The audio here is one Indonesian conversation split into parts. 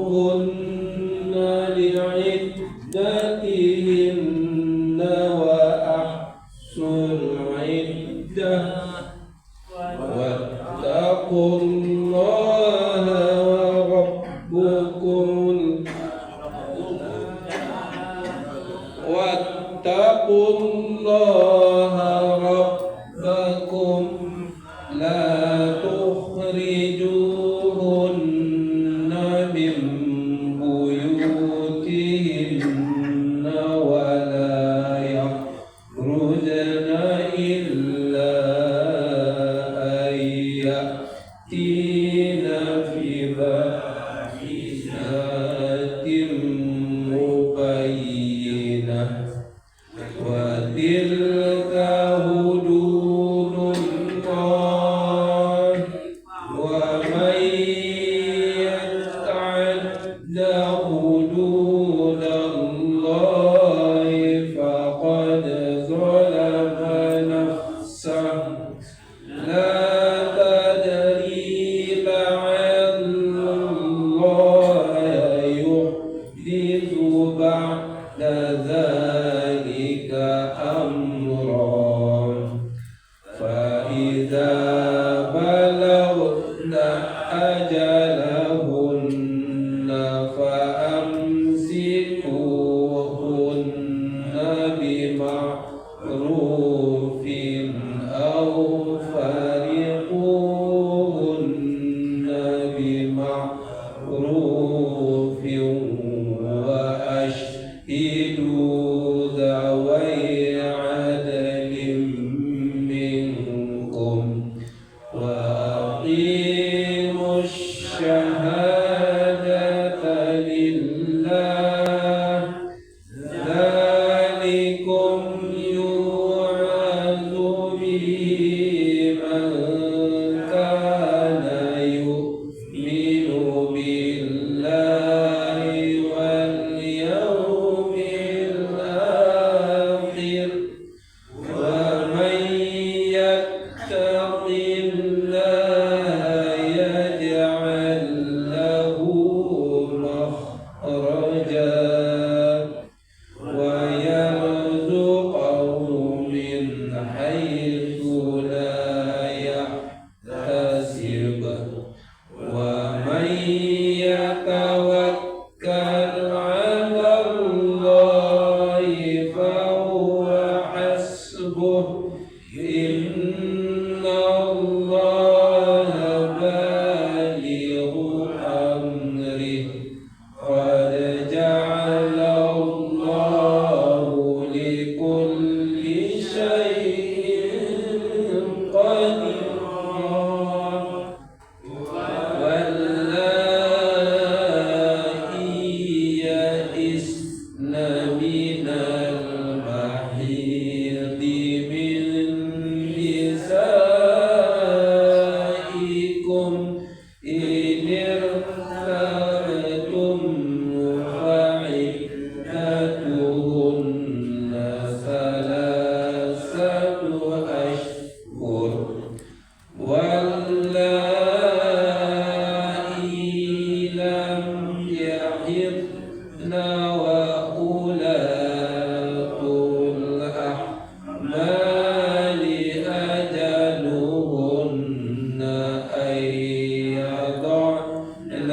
طلقوهن لعدتهن وأحصوا العدة واتقوا الله ربكم لا تخرجوهن من بيوتهن ولا يخرجن إلا أن يأتين بفاحشة مبينة وتلك حدود الله ومن يتعد حدود الله فقد ظلم نفسه لا تدري لعل الله يحدث بعد ذلك أمرا فإذا بلغن أجلهن فأمسكوهن بمعروف أو فارقوهن بمعروف وأشهدوا ذوي عدل منكم وأقيموا الشهادة لله ذلكم يوعظ به من كان يؤمن بالله واليوم الآخر ومن يتق الله يجعل له مخرجا ويرزقه من حيث لا يحتسب ومن يتوكل على الله فهو حسبه إن الله بالغ أمره قد جعل الله لكل شيء قديرا واللائي يئسن من المحيض من نسائكم إن ارتبتم فعدتهن ثلاثة أشهر واللائي لم يحضن وأولاة الأحمال أجلهن أن يضعن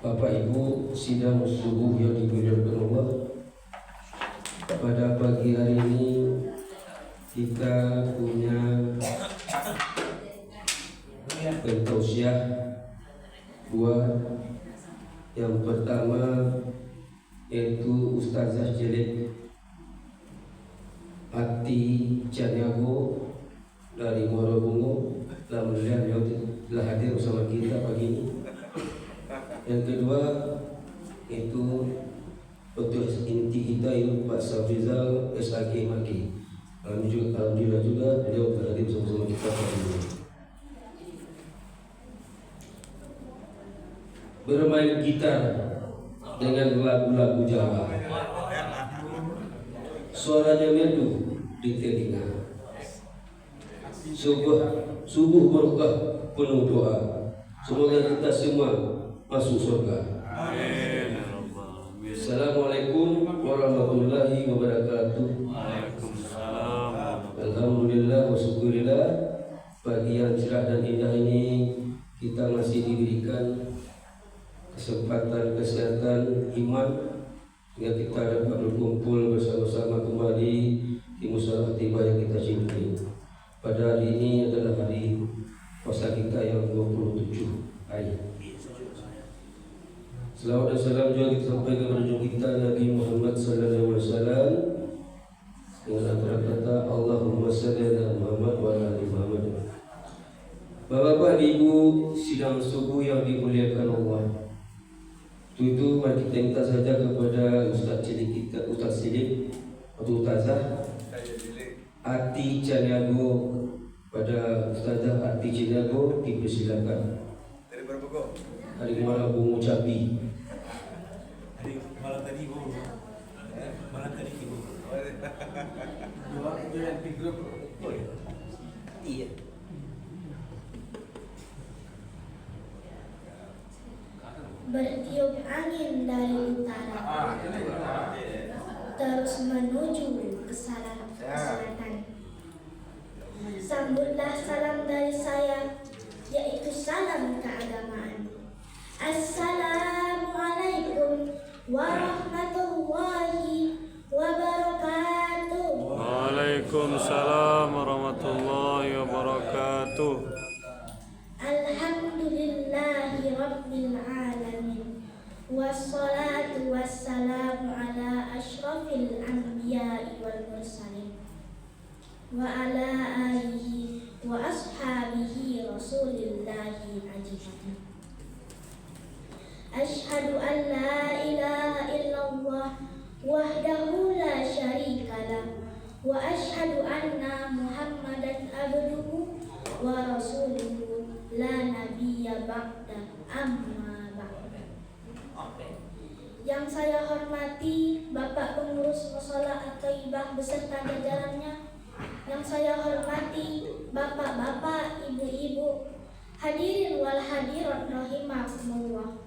Bapak Ibu sidang subuh yang dimuliakan Allah, pada pagi hari ini kita punya pentausiah dua. Yang pertama yaitu Ustazah Jelek Ati Caniago dari Muara Bungo. Alhamdulillah beliau telah hadir bersama kita pagi ini. Yang kedua itu Dr. Inti kita yang Pak Safrizal SAK Maki. Alhamdulillah juga beliau telah hadir bersama kita pagi ini. Bermain gitar dengan lagu-lagu Jawa, suaranya merdu di telinga. Subuh berkah penuh doa, semoga kita semua masuk surga. Amin. Assalamualaikum warahmatullahi wabarakatuh. Alhamdulillah wa syukurillah, pagi yang cerah dan indah ini kita masih diberikan kesempatan, kesehatan, iman sehingga kita dapat berkumpul bersama-sama kembali di musyawarah tiba yang kita cintai. Pada hari ini adalah hari puasa kita yang 27 hari. Selawat dan salam juga kita sampaikan kepada junjungan kita Nabi Muhammad sallallahu alaihi wasallam dengan antara kata Allahumma shalli ala Muhammad wa ala ali Muhammad. Bapak-bapak, Ibu sidang subuh yang dimuliakan Allah, itu mari kita minta saja kepada Ustaz Cilik kita, Ustaz Cilik atau Ustazah Ati Caniago, pada Ustazah Ati Caniago dipersilakan. Dari berapa kok? Dari Muara Bungo Jambi. Dari malam tadi Bu. Malam tadi Bu. Dua yang di grup. Oh iya. Bertiup angin dari utara, terus menuju ke selatan. Sambutlah salam dari saya, yaitu salam keagamaan. Assalamualaikum warahmatullahi wabarakatuh. Waalaikumsalam warahmatullahi wabarakatuh. Alhamdulillahi Rabbil Alamin. Wassalatu wassalamu ala ashrafil anbiya'i wal mursalin wa ala alihi wa ashabihi rasulillahi ajmain. Ashhadu an la ilaha illallah wahdahu la syarikalah wa ashhadu anna Muhammadan abduhu wa rasuluhu la nabiyya ba'da amma ba'da. Yang saya hormati Bapak Pengurus Mushola At-Thayyibah beserta jajarannya, yang saya hormati Bapak-bapak, Ibu-ibu, hadirin wal hadirat rahimakumullah.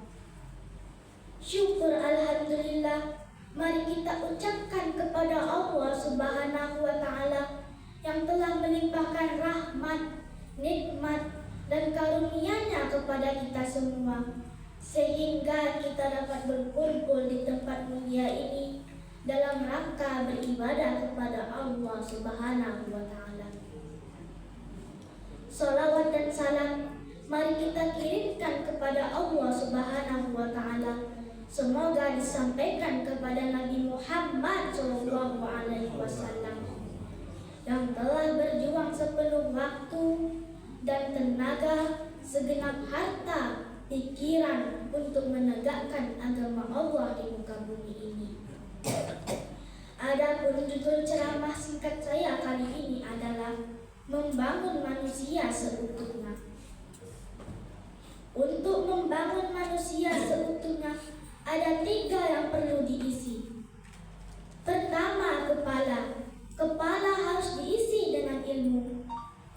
Syukur alhamdulillah, mari kita ucapkan kepada Allah Subhanahu wa Ta'ala yang telah melimpahkan rahmat, nikmat, dan karunia-Nya kepada kita semua, sehingga kita dapat berkumpul di tempat mulia ini dalam rangka beribadah kepada Allah Subhanahu wa Ta'ala. Salawat dan salam mari kita kirimkan kepada Allah Subhanahu wa Ta'ala. Semoga disampaikan kepada Nabi Muhammad SAW yang telah berjuang sepenuh waktu dan tenaga, segenap harta, pikiran untuk menegakkan agama Allah di muka bumi ini. Adapun judul ceramah singkat saya kali ini adalah membangun manusia seutuhnya. Untuk membangun manusia seutuhnya ada 3 yang perlu diisi. Pertama, kepala. Kepala harus diisi dengan ilmu.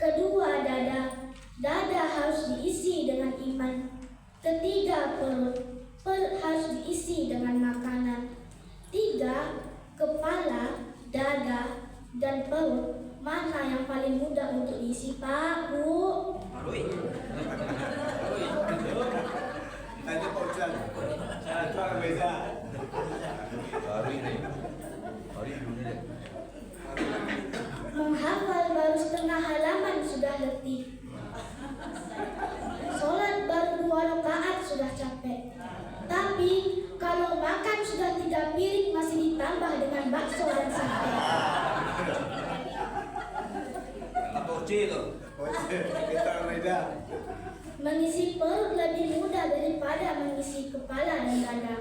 Kedua, dada. Dada harus diisi dengan iman. Ketiga, perut. Perut harus diisi dengan makanan. 3, kepala, dada, dan perut. Mana yang paling mudah untuk diisi, Pak, Bu? Tanya Pak Ustaz. Cara beza. Hari ini. Menghafal baru setengah halaman sudah letih. Sholat baru 2 rakaat sudah capek. Tapi kalau makan sudah 3 piring masih ditambah dengan bakso dan sate. Kita beda. Mengisi perut lebih mudah daripada mengisi kepala dan dada.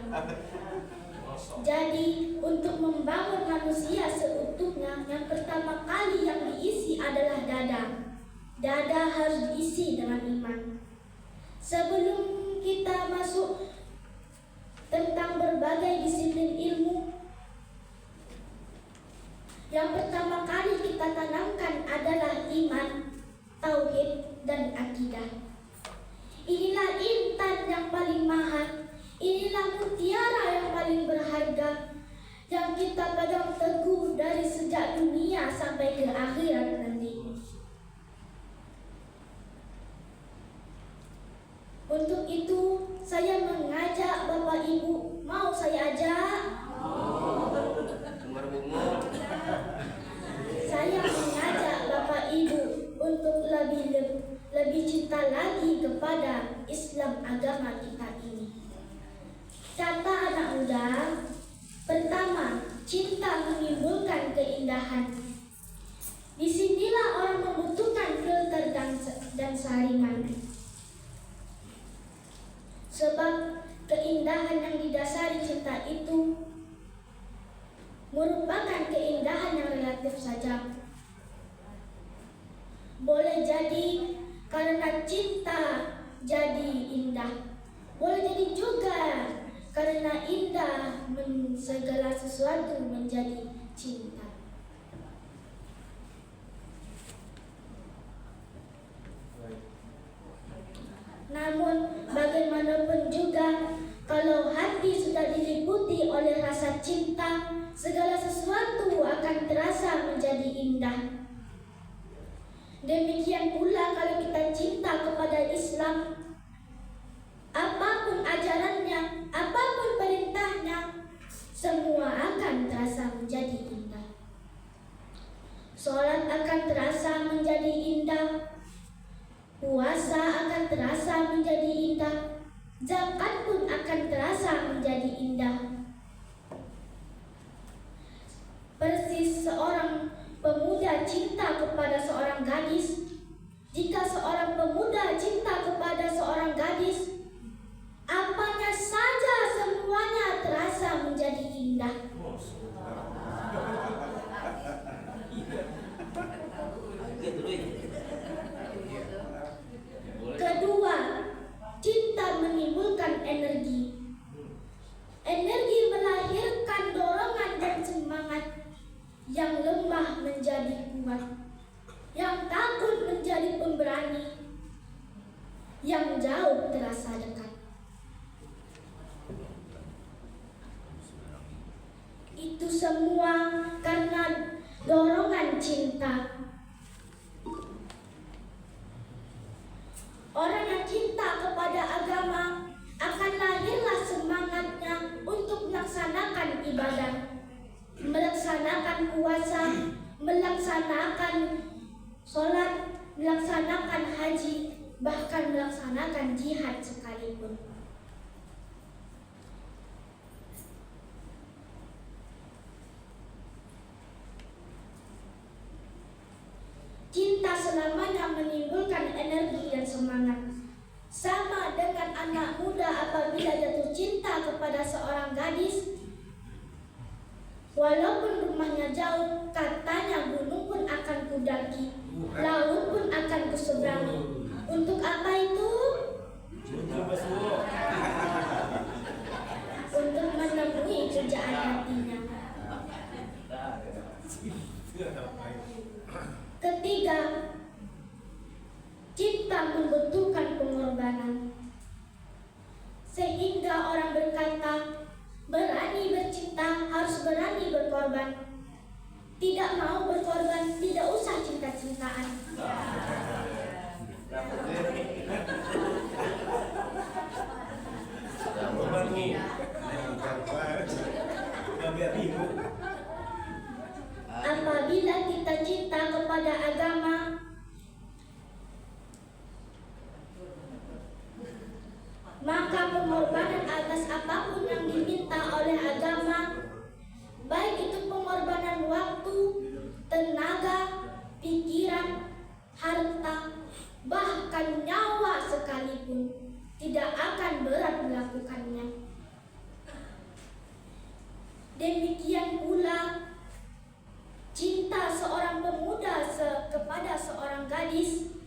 Jadi, untuk membangun manusia seutuhnya, yang pertama kali yang diisi adalah dada. Dada harus diisi dengan iman. Sebelum kita masuk tentang berbagai disiplin ilmu, yang pertama kali kita tanamkan adalah iman, tauhid, dan akidah. Inilah intan yang paling mahal, inilah mutiara yang paling berharga, yang kita pegang teguh dari sejak dunia sampai ke akhirat nanti. Untuk itu, saya mengajak Bapak Ibu, mau saya ajak? Saya mengajak Bapak Ibu untuk lebih cinta lagi kepada Islam agama kita ini. Kata anak muda, pertama, cinta menimbulkan keindahan. Disinilah orang membutuhkan filter dan saringan. Sebab keindahan yang didasari cinta itu merupakan keindahan yang relatif saja. Boleh jadi karena cinta jadi indah, boleh jadi juga karena indah segala sesuatu menjadi cinta. Namun bagaimanapun juga, kalau hati sudah diliputi oleh rasa cinta, segala sesuatu akan terasa menjadi indah. Demikian pula kalau kita cinta kepada Islam, apapun ajarannya, apapun perintahnya, semua akan terasa menjadi indah. Sholat akan terasa menjadi indah, puasa akan terasa menjadi indah, zakat pun akan terasa menjadi indah. Persis seorang pemuda cinta kepada seorang gadis. Jika seorang pemuda cinta kepada seorang gadis, apanya saja semuanya terasa menjadi indah. Kedua, cinta menimbulkan energi. Energi melahirkan dorongan dan semangat. Yang lemah menjadi kuat, yang takut menjadi pemberani, yang jauh terasa dekat. Itu semua karena dorongan cinta. Orang yang cinta kepada agama akan lahirlah semangatnya untuk melaksanakan ibadah, melaksanakan puasa, melaksanakan sholat, melaksanakan haji, bahkan melaksanakan jihad sekalipun. Cinta selamanya menimbulkan energi dan semangat. Sama dengan anak muda apabila jatuh cinta kepada seorang gadis, walaupun rumahnya jauh, katanya gunung pun akan kudaki, laut pun akan kuseberangi. Untuk apa itu? Untuk menemui pujaan hatinya. Ketiga, cinta membutuhkan pengorbanan. Sehingga orang berkata, berani bercinta harus berani berkorban. Tidak mau berkorban, tidak usah cinta-cintaan. Apabila kita cinta kepada agama, maka pengorbanan atas apapun yang diminta oleh agama, baik itu pengorbanan waktu, tenaga, pikiran, harta, bahkan nyawa sekalipun, tidak akan berat melakukannya. Demikian pula cinta seorang pemuda kepada seorang gadis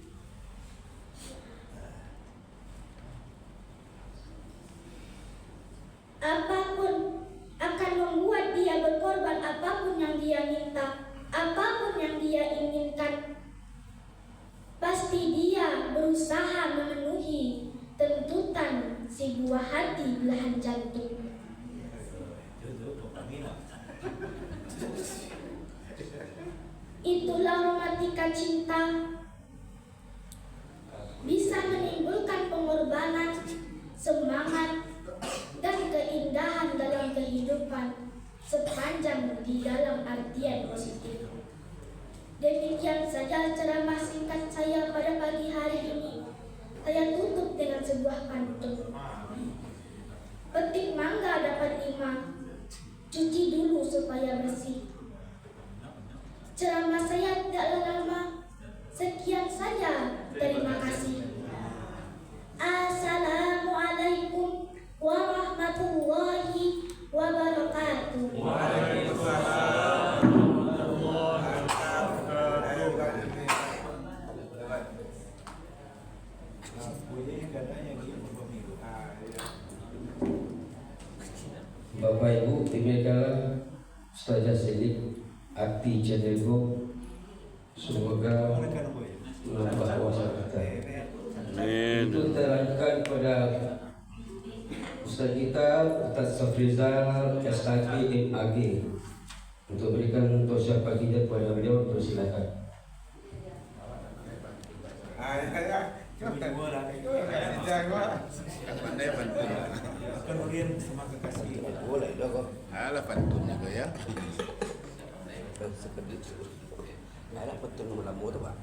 apapun akan membuat dia berkorban apapun yang dia minta, apapun yang dia inginkan. Pasti dia berusaha memenuhi tuntutan si buah hati belahan jantung. Itulah romantika cinta, bisa menimbulkan pengorbanan, semangat, dan keindahan dalam kehidupan sepanjang di dalam artian positif. Demikian saja ceramah singkat saya pada pagi hari ini. Saya tutup dengan sebuah pantun. Petik mangga dapat 5, cuci dulu supaya bersih. Ceramah saya tidaklah lama. Sekian saja. Terima kasih. Assalamualaikum warahmatullahi wabarakatuh. Waalaikumsalam warahmatullahi wabarakatuh. Bapak Ibu, ini adalah Ustazah Selik Ati Cedego. Semoga menambah kuasa kita. Amin. Itu terangkan pada Ustaz kita, Ustaz Safrizal SAG MAG, untuk berikan tausiah pagi kepada beliau. Silakan. Pandai pantun. Kemudian sama kekasih. Boleh dong kok. Alah pantunnya kok ya. Alah betul melamu tu Pak.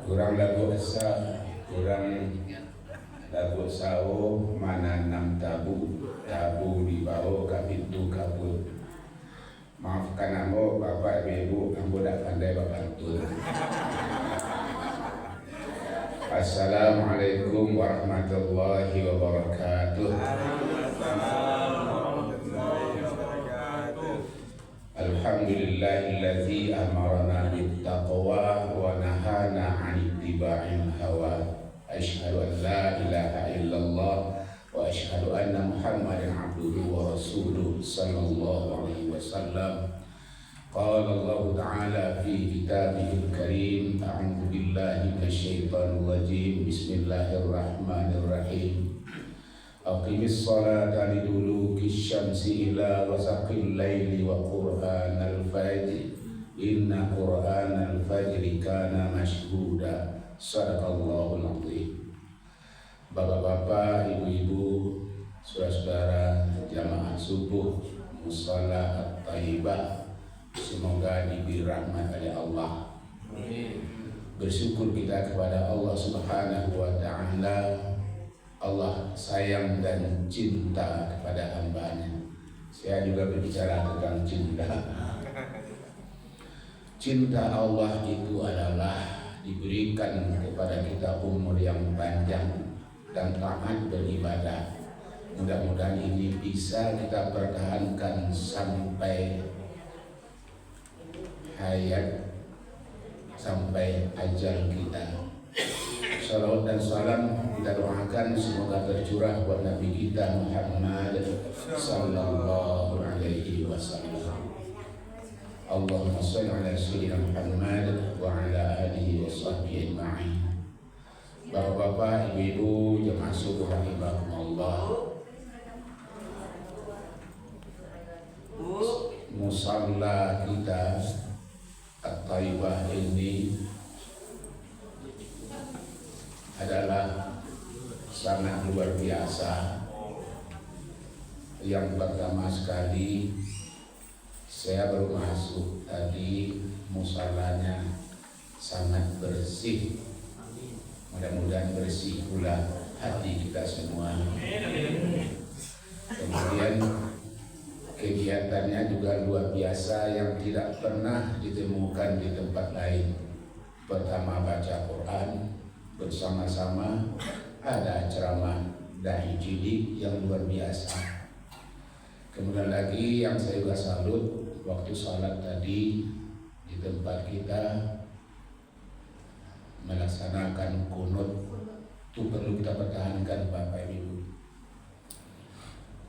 Kurang lagu asa, kurang lagu sawo mana 6 tabu dibawa ke pintu kabut. Maafkan ambo bapak ibu, ambo tak pandai bantu. Assalamualaikum warahmatullahi wabarakatuh. Alhamdulillahilladzi amarna bittaqwa wa nahana 'anil ittiba'il hawa. Asyhadu an la ilaha illallah wa asyhadu anna Muhammadan 'abduhu wa rasuluh sallallahu alaihi wasallam. Qala Allah Ta'ala fi kitabihil karim, a'udzu billahi minasyaitonir rajim. Bismillahirrahmanirrahim. Aqimis salata liduluki syamsi ila ghasaqil laili wa qur'anal fajr. Inna qur'anal fajri kana mashhuda. Sadaqallahul azim. Bapak-bapak, ibu-ibu, saudara-saudara jamaah subuh Musalla At-Taibah, semoga diberi rahmat oleh Allah. Bersyukur kita kepada Allah Subhanahu wa Ta'ala. Allah sayang dan cinta kepada hamba-Nya. Saya juga berbicara tentang cinta. Cinta Allah itu adalah diberikan kepada kita umur yang panjang dan taat beribadah. Mudah-mudahan ini bisa kita pertahankan sampai hayat, sampai ajal kita. Salawat dan salam kita doakan semoga tercurah buat Nabi kita Muhammad sallallahu alaihi wasallam. Allahumma shalli ala sayyidina Muhammad wa ala alihi wa sahbihi ajma'in. Bapak-bapak, ibu-ibu, jemaah subuh rahimakumullah. Musalla kita At-Taibah ini adalah sangat luar biasa. Yang pertama sekali, saya baru masuk tadi, musallanya sangat bersih. Mudah-mudahan bersih pula hati kita semua. Kemudian kegiatannya juga luar biasa yang tidak pernah ditemukan di tempat lain. Pertama baca Quran bersama-sama, ada ceramah dai cilik yang luar biasa. Kemudian lagi yang saya juga salut, waktu salat tadi di tempat kita melaksanakan kunut, itu perlu kita pertahankan Bapak Ibu.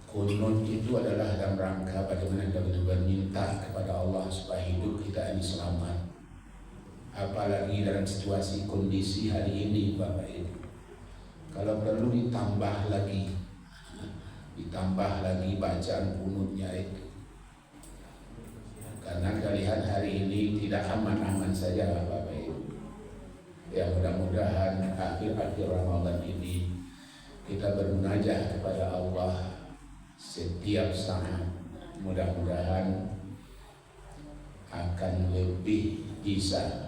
Kunut itu adalah dalam rangka bagaimana kita meminta kepada Allah supaya hidup kita ini selamat. Apalagi dalam situasi kondisi hari ini Bapak Ibu, kalau perlu ditambah lagi bacaan kunutnya itu, karena kita lihat hari ini tidak aman-aman saja Bapak Ibu. Ya mudah-mudahan akhir-akhir Ramadan ini kita bermunajat kepada Allah setiap saat. Mudah-mudahan akan lebih bisa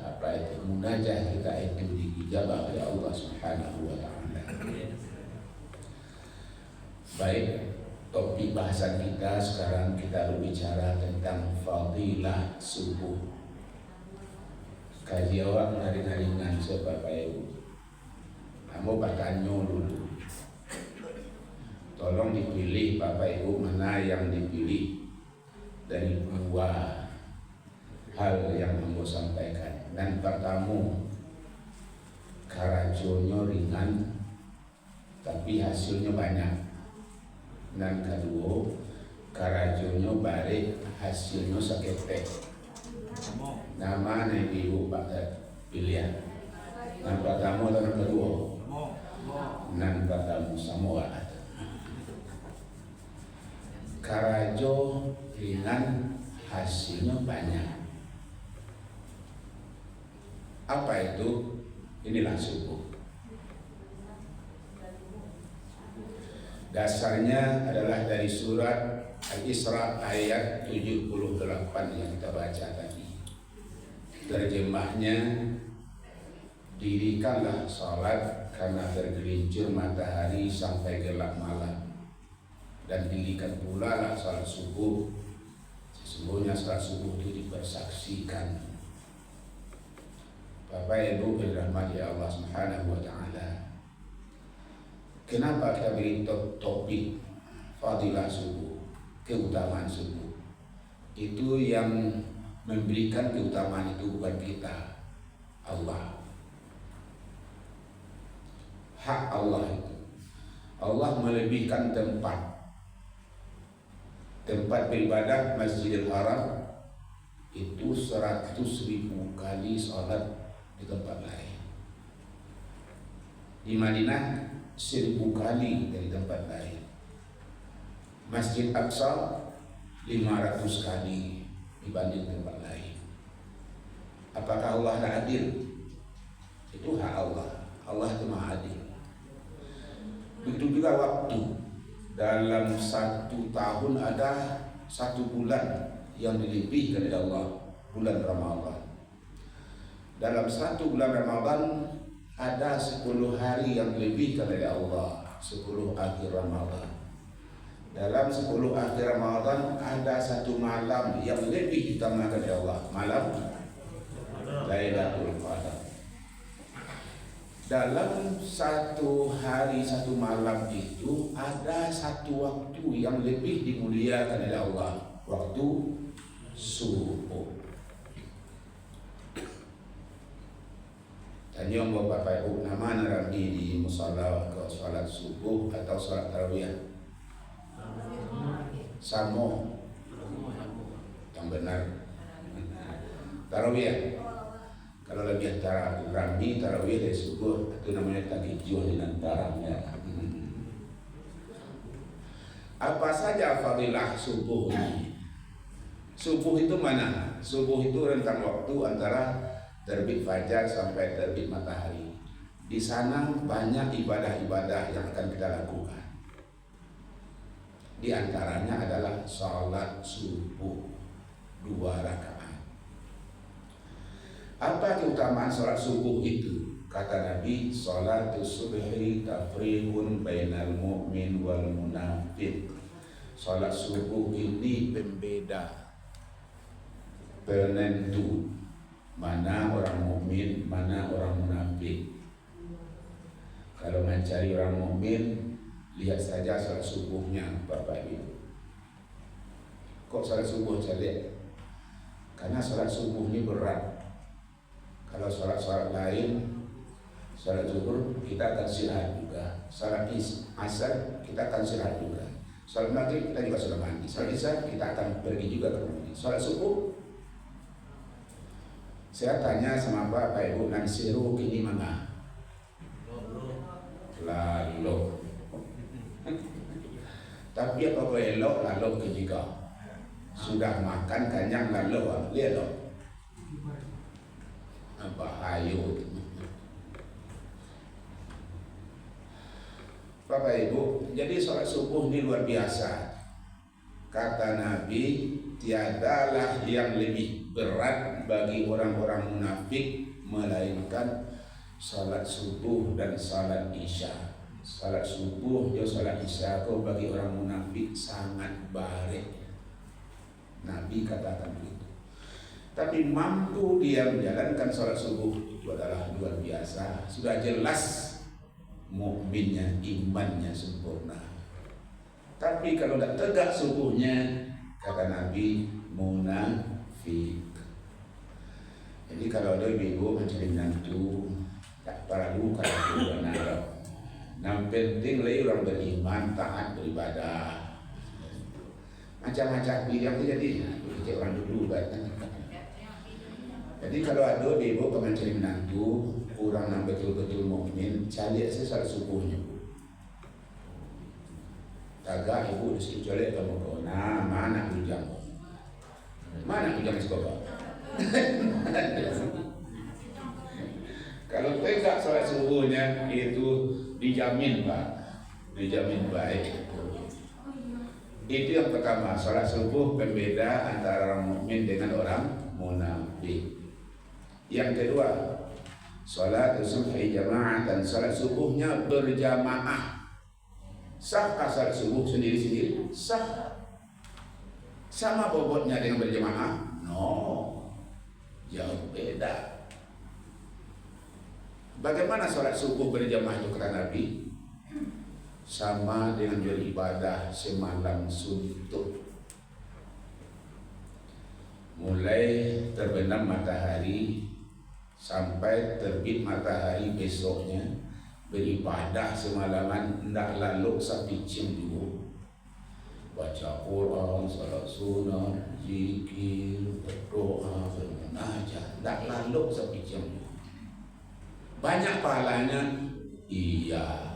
munajat kita itu diijabah oleh Allah Subhanahu wa Ta'ala. Baik, topik bahasan kita sekarang kita berbicara tentang fadilah subuh. Kaji awak ringan-ringan Bapak Ibu. Kamu bertanya dulu. Tolong dipilih Bapak Ibu mana yang dipilih dari dua hal yang mau sampaikan. Dan pertama, karajonya ringan tapi hasilnya banyak. Dan kedua, karajonya baik hasilnya saketek. Nama yang ibu Bapak pilihan. Yang pertama dan yang kedua. Yang pertama semua. Karajo ringan hasilnya banyak. Apa itu? Inilah subuh. Dasarnya adalah dari surat Al-Isra ayat 78 yang kita baca tadi. Terjemahnya, dirikanlah salat karena tergelincir matahari sampai gelap malam, dan dirikan pula lah salat subuh. Sesungguhnya salat subuh itu dipersaksikan. Bapak Ibu dirahmati Allah Subhanahu wa taala. Kenapa kita beri topik fadilah subuh, keutamaan subuh? Itu yang memberikan keutamaan itu bukan kita, Allah. Hak Allah itu. Allah melebihkan tempat beribadah Masjidil Haram itu 100.000 kali salat di tempat lain. Di Madinah 1.000 kali dari tempat lain. Masjid Aqsa 500 kali dibanding tempat lain. Apakah Allah tidak adil? Itu hak Allah. Allah itu maha adil. Begitu juga waktu. Dalam 1 tahun ada 1 bulan yang dilebihkan oleh Allah, bulan Ramadan. Dalam 1 bulan Ramadan ada 10 hari yang dilebihkan oleh Allah, 10 akhir Ramadan. Dalam 10 akhir Ramadan ada 1 malam yang lebih diutamakan oleh Allah, malam Lailatul Qadar. Dalam 1 hari 1 malam itu ada 1 waktu yang lebih dimuliakan oleh Allah, waktu subuh. Tanya Bapak Ibu, nama Nabi di musala ke salat subuh atau salat tarawih? Samo. Yang benar. Tarawih. Kalau lebih antara Rambi, tarawih dari subuh itu namanya tahijjud di antaranya. Apa saja fadilah subuh ini? Subuh itu mana? Subuh itu rentang waktu antara terbit fajar sampai terbit matahari. Di sana banyak ibadah-ibadah yang akan kita lakukan. Di antaranya adalah salat subuh 2 rakaat. Apa keutamaan salat subuh itu? Kata Nabi, salatus subhi tafriqun bainal mu'min wal munafiq. Salat subuh ini pembeda, penentu mana orang mukmin, mana orang munafik. Kalau mencari orang mukmin, lihat saja salat subuhnya, Bapak Ibu. Kok salat subuh jelek? Karena salat subuh ini berat. Kalau salat lain, salat zuhur kita akan istirahat juga. Salat asar kita akan istirahat juga. Salat maghrib kita juga sudah mandi. Salat isya kita akan pergi juga ke mandi. Salat subuh, saya tanya sama Bapak Ibu, nansiru kini mana? Lalu. Tapi apa elok lalu ketika sudah makan kenyang lalu lihat loh. Bahaya. Bapak Ibu, jadi sholat subuh ini luar biasa. Kata Nabi, tiadalah yang lebih berat bagi orang-orang munafik melainkan sholat subuh dan sholat isya. Sholat subuh dan sholat isya kau bagi orang munafik sangat baik. Nabi katakan begitu. Tapi mampu dia menjalankan sholat subuh itu adalah luar biasa. Sudah jelas mukminnya, imannya sempurna. Tapi kalau tidak tegak subuhnya, kata Nabi, munafik. Jadi kalau ada ibu mencari menantu, tak perlu kalau benar. Yang penting lagi orang beriman, taat beribadah. Macam-macam yang terjadi, kita orang dulu kan. Jadi kalau ada ibu mencari menantu, orang yang betul-betul mukmin, cari saya salat subuhnya. Tagak ibu disitu cari kamu kau, nah mana hujang? Mana hujang sekolah? Kalau tegak salat subuhnya itu dijamin Pak, dijamin baik. Itu yang pertama, salat subuh pembeda antara orang mukmin dengan orang munafik. Yang kedua, salat subhi jamaah, dan salat subuhnya berjamaah. Sahkah salat subuh sendiri-sendiri? Sah. Sama bobotnya dengan berjamaah? No, jauh beda. Bagaimana salat subuh berjamaah itu kata Nabi? Sama dengan beribadah semalam suntuk. Mulai terbenam matahari sampai terbit matahari besoknya, beribadah semalaman, tidak lalu sampai cium dulu. Baca Quran, salat sunat, zikir, berdoa, bermunajat, tidak lalu sampai cium dulu. Banyak pahalanya, iya.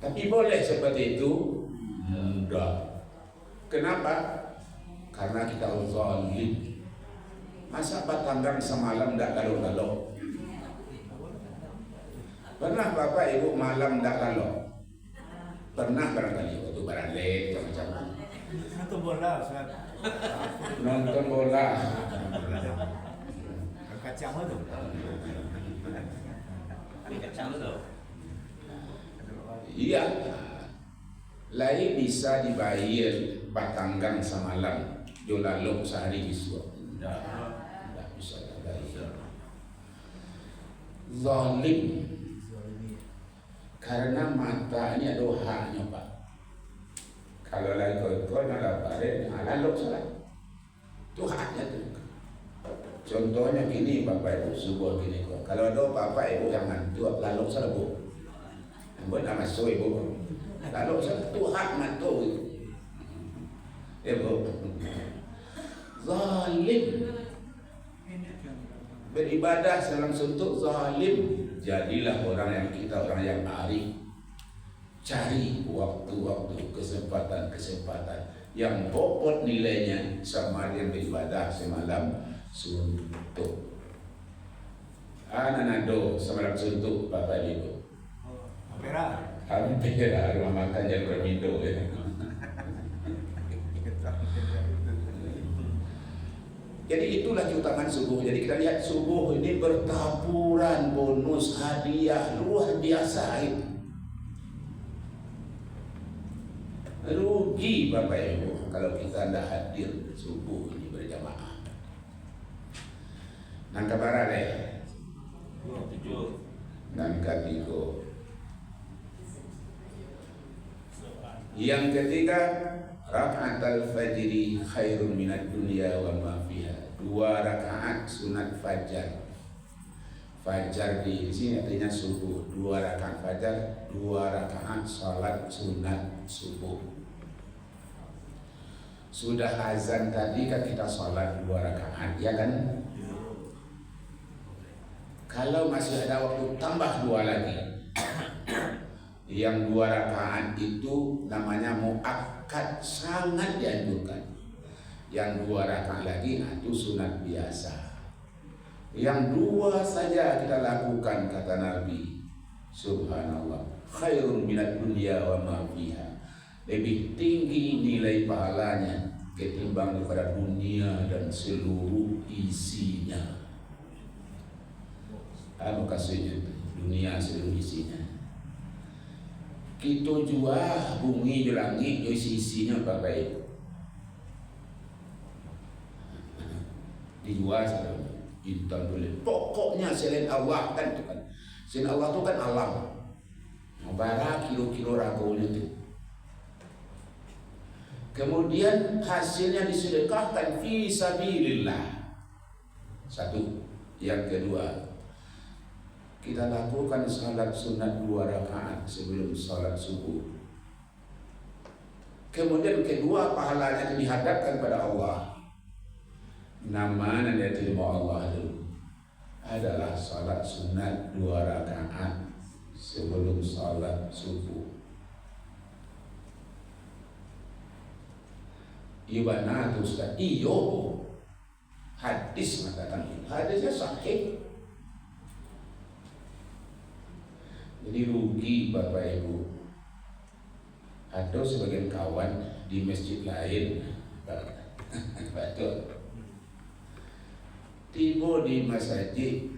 Tapi boleh seperti itu? Tidak. Kenapa? Karena kita zalim. Masa batanggang semalam tidak lalu-lalu? Pernah Bapak Ibu malam tidak lalu? Pernah barangkali waktu baralet macam-macam. Nonton bola, Ustaz. Nonton bola. Kacang itu. Iya. Lain bisa dibayar batanggang semalam, jo lalu sehari besok. Tidak bisa dibayar. Zalim. Karena mata ini ada haknya Pak. Kalau lagi kau nak balik, lalu salah. Itu haknya tu. Contohnya gini Bapak Ibu, subuh gini kok. Kalau ada Bapak Ibu yang mantu, lalu salah Bu. Buat nama so Ibu. Lalu salah tu hak mantu. Ibu. Zalim. Beribadah dalam suntuk zalim. Jadilah orang yang arif. Cari waktu-waktu, kesempatan-kesempatan yang bobot nilainya sama dengan beribadah semalam suntuk. Ananado semalam suntuk Bapak Ibu. Ampera. Ampera, rumah makan yang bermindo ya. Jadi itulah keutamaan subuh. Jadi kita lihat subuh ini bertaburan bonus hadiah luar biasa itu. Rugi Bapak Ibu kalau kita tidak hadir subuh ini berjamaah. Nangka barale. Nangka tigo. Yang ketiga, rakaat al-fajri khairun minad dunya wa ma fiha. 2 rakaat sunat fajar. Fajar di sini artinya subuh. 2 rakaat fajar, 2 rakaat salat sunat subuh. Sudah azan tadi kan kita salat 2 rakaat, ya kan? Kalau masih ada waktu tambah 2 lagi. Yang 2 rakaat itu namanya muakkad, sangat dianjurkan. Yang 2 rakaat lagi itu sunat biasa. Yang 2 saja kita lakukan kata Nabi. Subhanallah. Khairun minad dunya wa ma fiha. Lebih tinggi nilai pahalanya ketimbang daripada dunia dan seluruh isinya. Apa maksudnya? Dunia seluruh isinya. Kita jual bumi di langit, isinya Bapak Ibu. Dijual saudara, intan boleh. Pokoknya selain Allah kan itu kan. Selain Allah itu kan alam. Bara kilo-kilo ragonya itu. Kemudian hasilnya disedekahkan fi sabilillah. 1. Yang kedua, kita lakukan salat sunat 2 rakaat sebelum salat subuh. Kemudian kedua, pahalanya itu dihadapkan pada Allah. Nama yang diterima Allah itu adalah salat sunat 2 rakaat sebelum salat subuh. Ibana tu Ustaz, iyo hadis mengatakan itu, hadisnya sahih. Jadi rugi Bapak Ibu. Ada sebagian kawan di masjid lain, betul, tiba di masjid,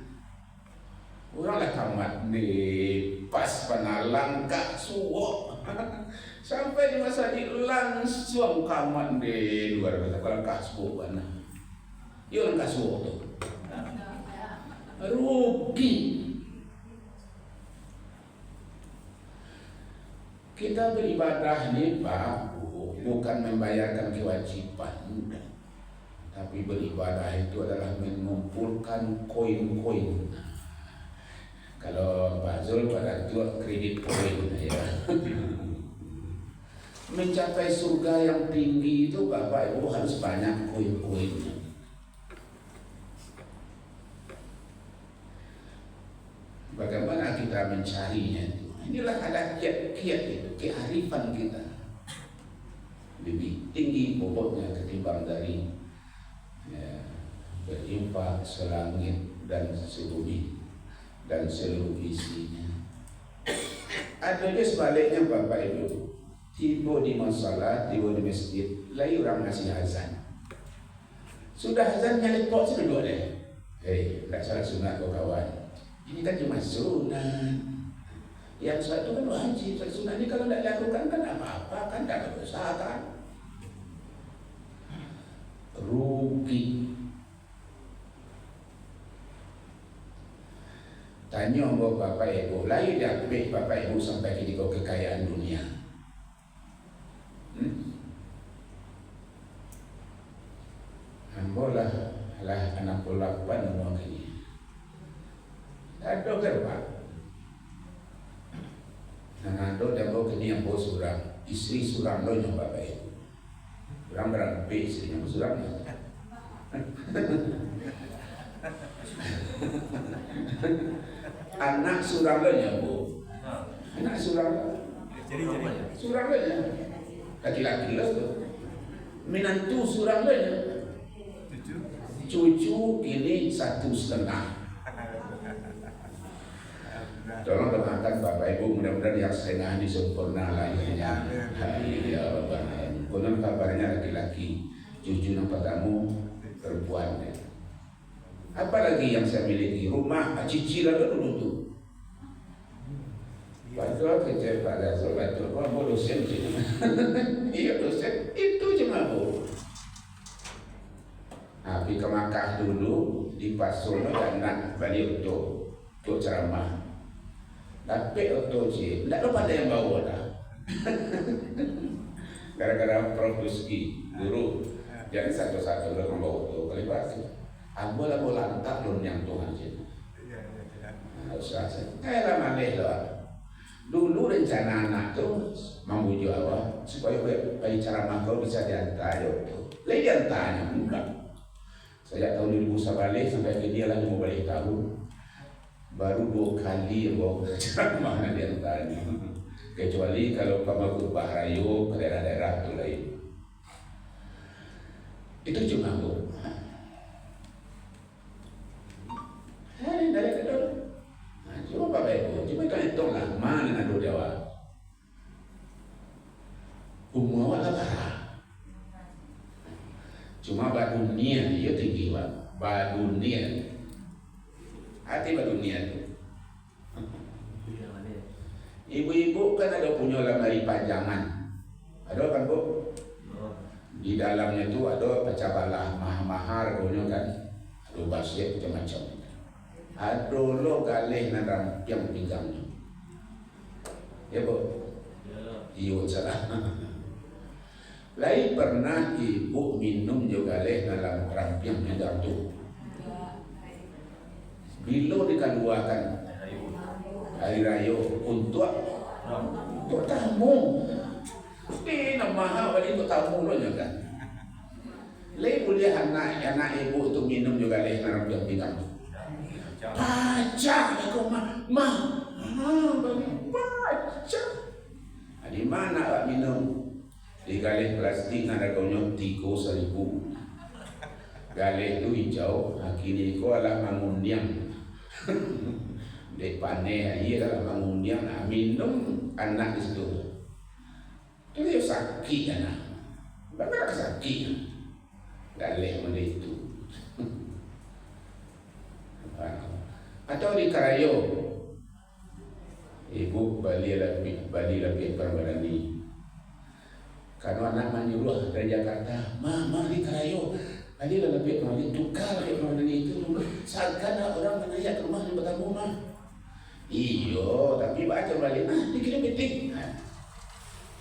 oranglah tamat di pas penalang kak suwo. Sampai di masjid langsung kamat di luar kata kalau kak suwo mana. Yo orang kak suwo tu. Rugi. Kita beribadah ni Pak, bukan membayarkan kewajiban, tapi beribadah itu adalah mengumpulkan koin-koin. Kalau Pak Zul pada jual kredit koin, ya. Mencapai surga yang tinggi itu Bapak Ibu harus banyak koin-koinnya. Bagaimana kita mencarinya itu? Inilah ada kiat-kiat itu, kearifan kita. Lebih tinggi bobotnya ketimbang dari berinfak selangit dan sebumi dan seluruh isinya. Ada juga sebaliknya Bapak Ibu, tiba di masalah, tiba di masjid, lain orang ngasih azan. Sudah azan nyalik pok sudah dua deh. Tak salah sunat kau kawan. Ini kan cuma sunat. Yang satu kan wajib, sunat ini kalau tidak dilakukan kan apa-apa, kan tidak ada dosa kan. Rugi. Tanya Bapak Ibu, lain dia ambil Bapak Ibu sampai ke kekayaan dunia. Ambolah lah 68 orang ini. Ada berapa? Nah, ada dan bawa kini yang bawa surang, istri surang lo yang Bapak Ibu. Surang berapa istri yang surangnya? Anak surang lo yang bu, anak surang lo, surang lo yang laki-laki lo tu, menantu surang lo yang cucu ini 1,5. Tolong doakan Bapak Ibu mudah-mudahan yang setengah disempurna lahirnya. Ya Allah. Konon kabarnya laki-laki, cucu nampak kamu perempuan. Apalagi yang saya miliki rumah cicilan dulu tu. Padahal kerja pada solat tu, apa dosen sih? Iya dosen itu cuma bu. Tapi ke Makkah dulu di Pasono dan nak balik untuk ceramah. Tapi otoji, tidak lupa ada yang bawa dah. Gara-gara Prof. Rizki, guru, jadi satu-satu orang bawa tu kali pasti. Aku lah boleh lantak belum yang Tuhan sih. Usah saya malih lah. Dulu rencana anak tu membujuk awak supaya cara makau bisa diantar tu. Lain diantarnya enggak. Sejak tahun 2000 balik sampai ke dia lagi mau balik tahun. Baru 2 kali yang bawa ceramah di antaranya. Kecuali kalau Pak Bahrayo ke daerah-daerah itu lain. Itu cuma bu. Dari itu. Cuma Bapak Ibu, cuma kan hitung lah mana ada Jawa. Umur awak lah. Cuma badunia dia tinggi pak. Badunia. Hati dunia itu. Ibu-ibu kan ada punya lemari pajangan. Ada kan bu? Di dalamnya tu ada pacabalah mahar punya kan. Ada basir macam-macam. Ada lo galih nadam yang pinggangnya. Ya bu? Iya salah. Lain pernah ibu minum juga galih dalam rampiang pinggang tu. Bila dikeluarkan hari raya untuk tamu, ini nama balik untuk tamu lo juga. Lei boleh anak ibu itu minum juga leh naram yang pinggang. Baca aku mah, baca. Di mana awak minum? Di galih plastik ada konyol 3.000. Galih itu hijau, kini ko adalah mangundiang. Depannya ia dalam mengundiang minum anak itu. Itu sakit anak. Bapak sakit. Galih mana itu. Atau di Karayo, ibu Bali lebih permadani. Karena anak menyuruh dari Jakarta, mama di Karayo, Bali lebih permadani, tukar lebih permadani itu. Seakan orang menanya ke rumah di belakang rumah. Iyo, tapi baca balik, dikira piting.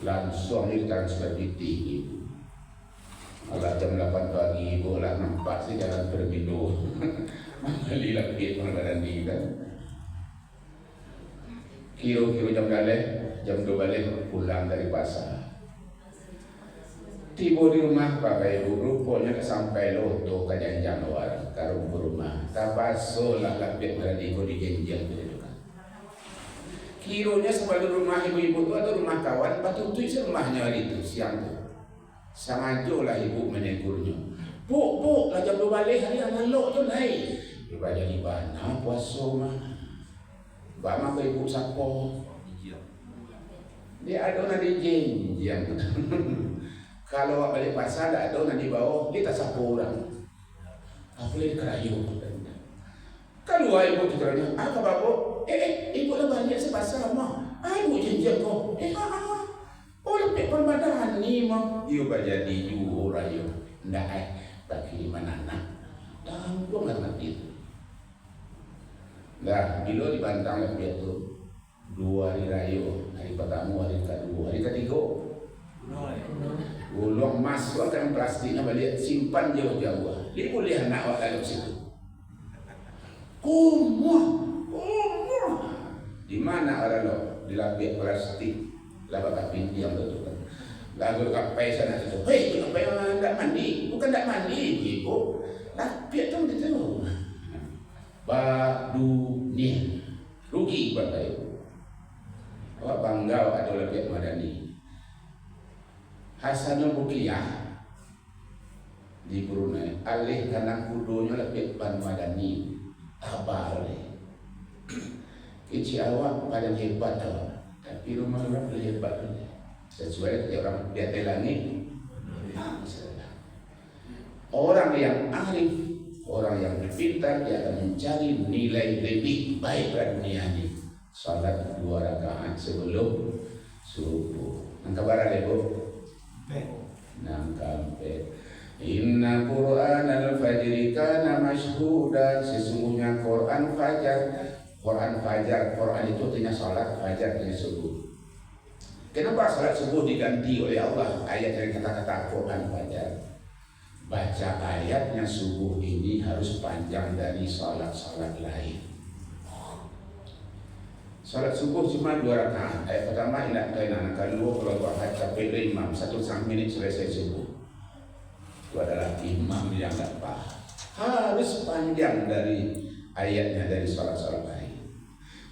Langsung ini transfer piting ibu. Alah jam 8 pagi ibu lah nampak sih jalan Permindo. Bali lebih permadani kan. Kiro-kiro jam 2 balik pulang dari pasar. Tiba di rumah Bapak Ibu, rupanya sampai loto ke janjang orang karung rumah. Tapaso lah lapit berani ko di janjang itu kan. Kironya sebelum rumah ibu-ibu itu ada rumah kawan, batu itu rumahnya hari itu siang tu. Sangajo lah ibu menegurnya. Bu, lah jam 2 balik hari anak lo tu naik. Iba jadi bana puasa mah. Bama ke ibu sapo. Dia ada nanti janjang. Kalau balik pasar ada nanti bawah kita sapu orang. Apa lagi Karayo? Kalau ibu tu kerana apa bapak? Ibu lah balik sepasar mah. Ibu janjian kau. Oh lebih perbadan ni mah. Ibu jadi ibu orang yo. Ndak bagi mana nak. Dah gua nggak ngerti. Dah bila dibantang lebih tu 2 hari rayo, hari pertama, hari kedua, hari ketiga. Gulung emas tu akan plastiknya balik simpan jauh-jauh. Dia boleh anak awak dalam situ. Kumuh. Di mana ada lo? Di lapik plastik. Laba kapin diam betul kan. Lagu kapai sana tu. Hei, kapai orang tak mandi. Bukan tak mandi, ibu. Lapik tu betul. Dunia rugi Bapak Ibu. Awak bangga ada lapik madani. Hasanul Bukiyah di Brunei alih karena kudonya lebih ban madani tabar kecil awak paling hebat awak, tapi rumah orang lebih hebat sesuai dengan orang di atas langit. Orang yang arif, orang yang pintar, dia akan mencari nilai lebih baik pada dunia ini. Salat 2 rakaat sebelum subuh. Angka barang ya bu? Nangkampe. Inna Qur'an al-fajri kana mashhuda. Sesungguhnya Quran fajar. Quran itu artinya salat fajar dan subuh. Kenapa salat subuh diganti oleh Allah ayat dari kata-kata Quran fajar? Baca ayatnya subuh ini harus panjang dari salat-salat lain. Salat subuh cuma 2 rakaat. Ayat pertama ingat kainan, kedua kalau rakaat sampai imam 1 menit selesai subuh. Itu adalah imam yang dapat. Harus panjang dari ayatnya dari salat-salat lain.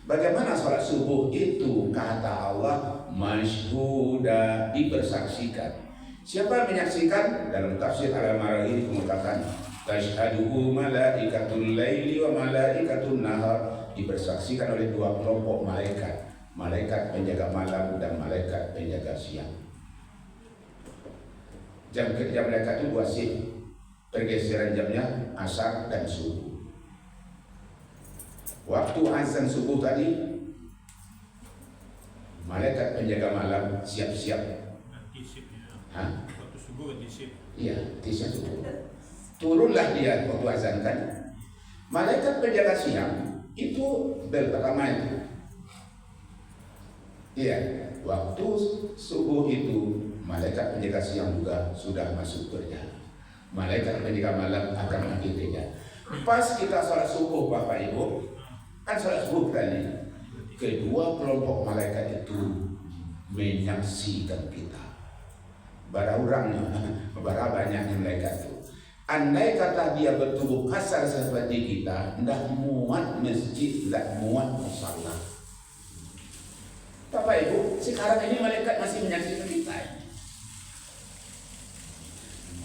Bagaimana salat subuh itu kata Allah masyhuda, dipersaksikan. Siapa menyaksikan? Dalam tafsir Al-Maraghi mengatakan tashhaduhu malaikatul laili wa malaikatun nahar, dipersaksikan oleh 2 kelompok malaikat, malaikat penjaga malam dan malaikat penjaga siang. Jam kerja malaikat itu 2 shift, pergeseran jamnya asar dan subuh. Waktu azan subuh tadi, malaikat penjaga malam siap-siap. Waktu subuh ganti shift. Iya, tisya subuh. Turunlah dia waktu azan kan. Malaikat penjaga siang itu bel pertama itu. Iya, waktu subuh itu malaikat penjaga siang juga sudah masuk kerja. Malaikat penjaga malam akan mati kerja. Pas kita salat subuh Bapak Ibu, kan salat subuh tadi, kedua kelompok malaikat itu menyaksikan kita. Bara orangnya, bara banyaknya malaikat itu. Andai kata dia bertubuh kasar seperti kita, hendak muat masjid, hendak muat musala. Bapak Ibu, sekarang ini malaikat masih menyaksikan kita.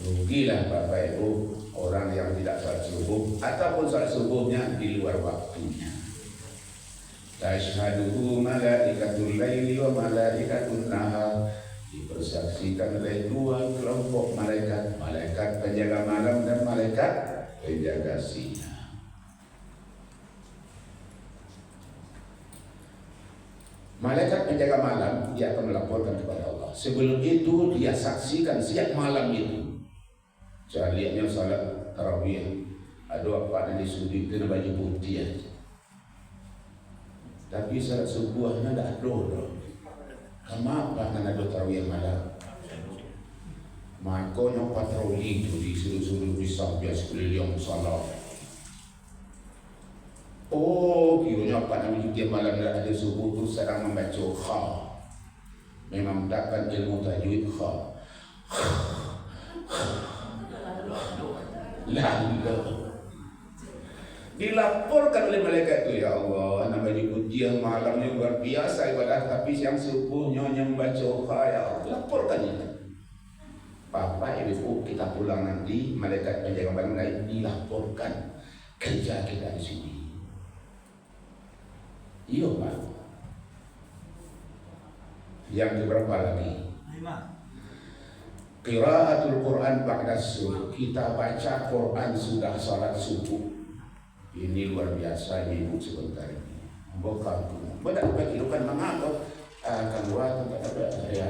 Rugilah Bapak Ibu orang yang tidak salat subuh ataupun salat subuhnya di luar waktunya. Tashhaduhu malaikatul laili wa malaikatun nahar, dipersaksikan oleh 2 kelompok malaikat, malaikat penjaga malam dan malaikat penjaga siang. Malaikat penjaga malam dia akan melaporkan kepada Allah. Sebelum itu dia saksikan siap malam itu. Saya lihatnya salat tarawih, ada apa yang disudi kena baju putih aja. Tapi salat subuhnya tidak ada. Kenapa kan ada tarawih malam? Makanya patroli itu disuruh-suruh disampai sekeliling salat. Oh, kiranya apa namanya dia malam tidak ada subuh tu sedang membaca kha. Memang takkan ilmu tajwid kha. Lalu dilaporkan oleh malaikat itu, ya Allah, namanya ujian malamnya luar biasa ibadah, tapi siang subuhnya membaca kha, ya Allah. Laporkan itu. Bapak Ibu kita pulang nanti, malaikat penjaga malam lain dilaporkan kerja kita di sini. Iya Pak. Yang keberapa lagi? 5. Qiraatul Quran ba'da subuh. Kita baca Quran sudah salat subuh. Ini luar biasa ibu sebentar ini. Bukan bedak kehidupan mengapa akan buat apa ya.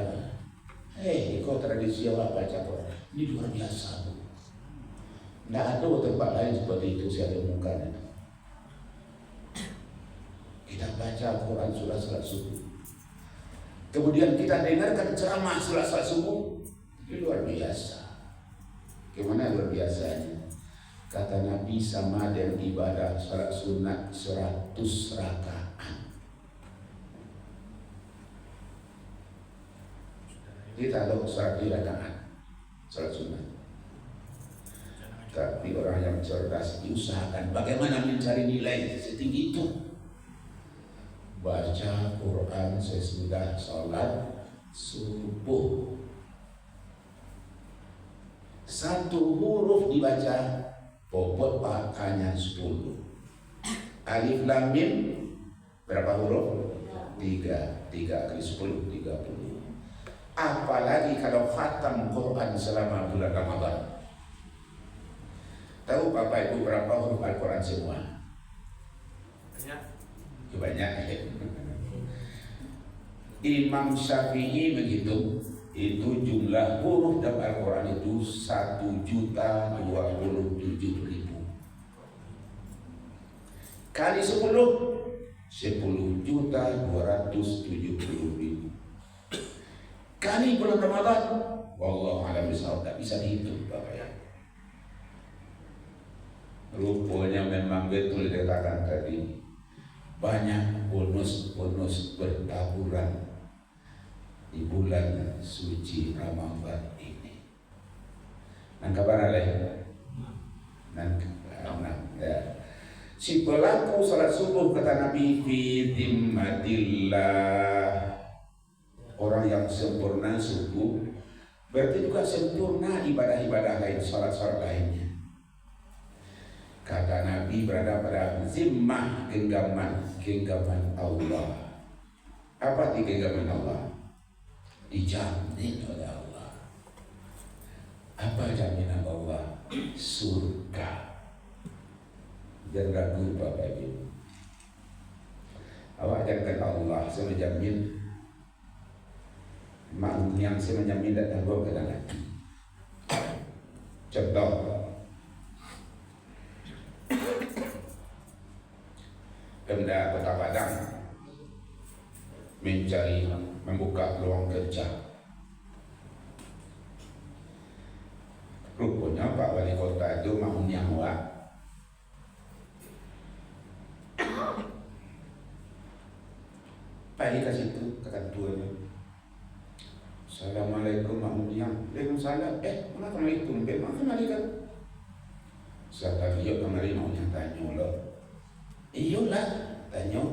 Kau tradisi apa baca Quran? Ini luar biasa Bu. Tidak ada tempat lain seperti itu saya temukan. Kita baca Quran sudah salat subuh. Kemudian kita dengarkan ceramah sudah salat subuh. Itu luar biasa. Gimana luar biasanya? Kata Nabi sama dengan ibadah salat sunat 100 rakaat. Kita tahu 100 rakaat salat sunat. Tapi orang yang cerdas diusahakan bagaimana mencari nilai setinggi itu. Baca Quran sesudah salat subuh. Satu huruf dibaca, bobot pakannya 10. Alif lam mim berapa huruf? 3 kali 10 30. Apalagi kalau khatam Quran selama bulan Ramadan. Tahu Bapak Ibu berapa huruf Al-Quran semua? Banyak. Imam Syafi'i begitu, itu jumlah huruf dalam Al-Quran itu 1.027.000 kali 10 10.270.000 kali bulan Ramadan. Wallahu a'lam bishawab, tak bisa dihitung Bapak ya. Rupanya memang betul dikatakan tadi. Banyak bonus-bonus bertaburan di bulan suci Ramadan ini. Nang kabar aleh? Nang ya. Si pelaku salat subuh kata Nabi fi dhimmatillah. Orang yang sempurna subuh berarti juga sempurna ibadah-ibadah lain, salat-salat lainnya. Kata Nabi berada pada zimmah genggaman Allah. Apa di genggaman Allah? Dijamin oleh Allah. Apa jaminan Allah? Surga. Jangan ragu Bapak Ibu. Awak jangan Allah saya menjamin. Mak yang saya menjamin datang bawa ke dalam. Contoh. Pemda Kota Padang mencari membuka peluang kerja. Rupanya Pak Wali Kota itu mau nyawak. Pak dikasih itu kata tuanya. Assalamualaikum Mak Munyang. Waalaikumsalam. Mana kemarin itu? Mana kemarin kan? Saya tadi yuk kemarin mau yang tanya loh. Iyalah, tanya.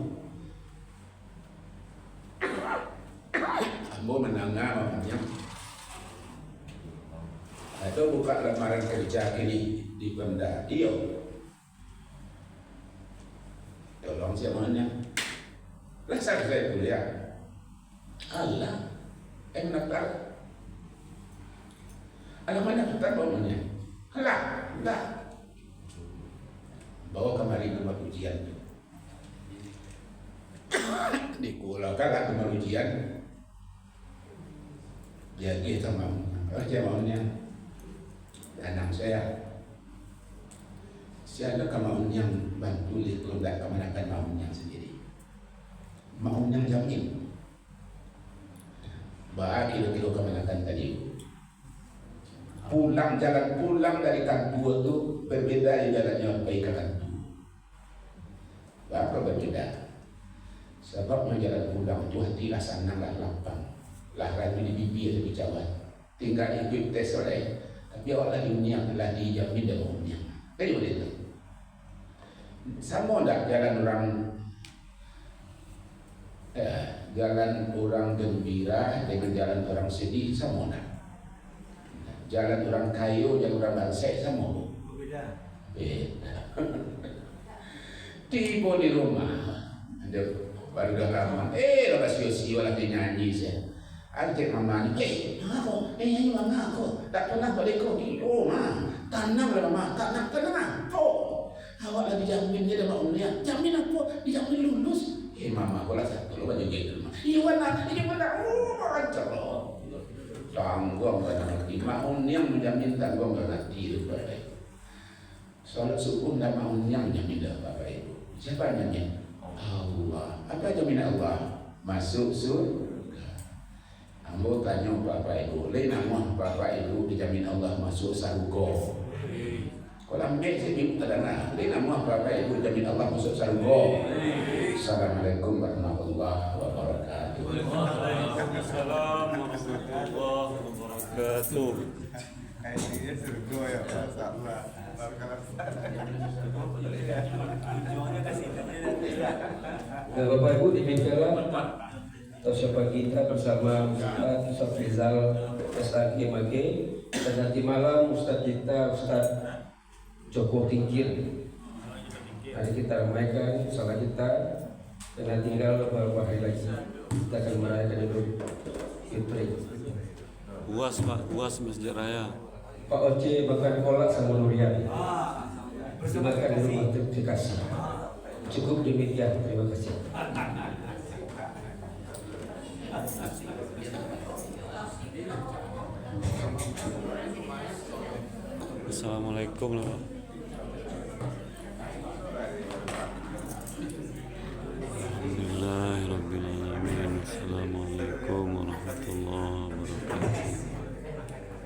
Ambo menangga Mak Munyang. Atau buka lamaran kerja ini di Pemda. Iya. Tolong siapa Munyang? Lah saya kuliah. Allah. Mendaftar. Ada mana daftar bawanya? Enggak. Bawa kemari nomor ujian. di pulau kalah kemarin ujian jadi sama aja maunya anak saya siapa maunya bantu kalau nggak kemanakan maunya sendiri maunya jamin bah kilo-kilo kemanakan tadi jalan pulang dari kantor itu berbeda di jalannya baik ke kantor apa berbeda sebab jalan pulang itu hati lah senang lah lapang lah raju di bibir di cawan tinggal ikut tes oleh tapi awak lagi uniang telah dijamin dan uniang kayak boleh itu sama tak jalan orang gembira dengan jalan orang sedih sama tak jalan orang kayu jalan orang bangsa sama Beda. beda tiba di rumah ada baru dah lama lepas sio-sio lagi nyanyi saya adik mama ni mama nyanyi mama aku tak pernah balik kau di rumah tanam lah mama tanam apa awak lagi jamin dia dah mau niat jamin apa dijamin lulus mama aku lah satu lu baju gitu mah iya mana macam tanggung kan nanti mau yang menjamin tanggung kan nanti itu bapak solat subuh tak mau yang menjamin dah bapak ibu siapa yang menjamin Allah apa jaminan Allah masuk surga ambo tanya bapak ibu lain nama bapak ibu dijamin Allah masuk surga kalau ambil sini kadang-kadang lain nama bapak ibu dijamin Allah masuk surga. Assalamualaikum warahmatullahi wabarakatuh. Waalaikumsalam warahmatullahi wabarakatuh. Kayaknya surga ya, masalah. Nah, Bapak Ibu demikianlah Tasyafa kita bersama Ustaz Rizal SAGMG dan nanti malam Ustaz kita Ustaz Joko Tingkir. Hari kita ramaikan salah kita dan tinggal beberapa hari lagi kita akan merayakan Idul Fitri. Buas Pak, buas Masjid Raya. Pak Oce makan kolak sama durian. Dimakan di rumah, terima kasih. Cukup demikian, terima kasih. Assalamualaikum warahmatullahi wabarakatuh.